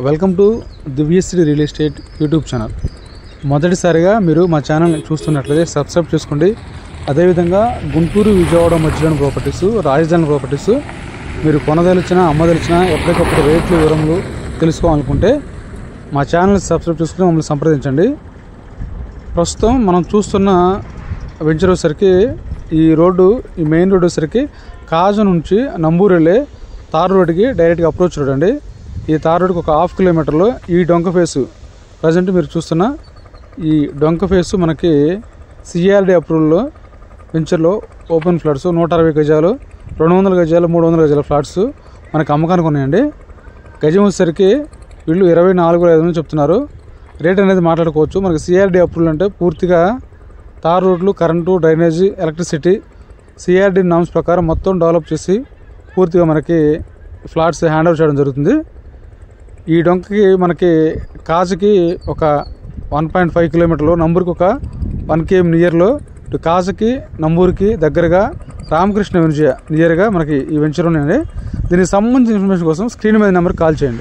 Welcome to Divyasri real estate YouTube channel. మొదటిసారిగా మీరు మా ఛానల్ని చూస్తున్నట్లయితే సబ్స్క్రైబ్ చేసుకోండి. అదేవిధంగా గుంటూరు విజయవాడ మధ్యలోని ప్రాపర్టీస్, రాజధాని ప్రాపర్టీస్ మీరు కొనదలిచినా అమ్మదలిచినా ఎప్పటికప్పుడు రేట్లు వివరములు తెలుసుకోవాలనుకుంటే మా ఛానల్ని సబ్స్క్రైబ్ చేసుకుని మమ్మల్ని సంప్రదించండి. ప్రస్తుతం మనం చూస్తున్న వెంచర్ వచ్చేసరికి ఈ మెయిన్ రోడ్డు వచ్చేసరికి కాజు నుంచి నంబూరు వెళ్ళే తార్ రోడ్డుకి డైరెక్ట్గా అప్రోచ్ రోడ్ అండి. ఈ తార్ రోడ్డుకి ఒక 1/2 కిలోమీటర్లో ఈ డొంక ఫేసు ప్రజెంట్ మీరు చూస్తున్న ఈ డొంక ఫేసు మనకి సిఆర్డి అప్రూవల్లో వెంచర్లో ఓపెన్ ఫ్లాట్స్ 160 గజాలు, 200 గజాలు, 300 గజాల ఫ్లాట్స్ మనకి అమ్మకానికి ఉన్నాయండి. గజం వచ్చేసరికి వీళ్ళు 24,500 చెప్తున్నారు. రేట్ అనేది మాట్లాడుకోవచ్చు. మనకి సిఆర్డి అప్రూవల్ అంటే పూర్తిగా తార్ రోడ్లు, current, drainage, electricity CRD norms ప్రకారం మొత్తం డెవలప్ చేసి పూర్తిగా మనకి ఫ్లాట్స్ హ్యాండ్ ఓవర్ చేయడం జరుగుతుంది. ఈ డొంకకి మనకి కాజుకి ఒక 1.5 కిలోమీటర్లు, నంబూరుకి ఒక 1 km నియర్లో, కాజుకి నంబూరుకి దగ్గరగా రామకృష్ణ నియర్గా మనకి ఈ వెంచర్ ఉన్నాయండి. దీనికి సంబంధించిన ఇన్ఫర్మేషన్ కోసం స్క్రీన్ మీద నెంబర్కి కాల్ చేయండి.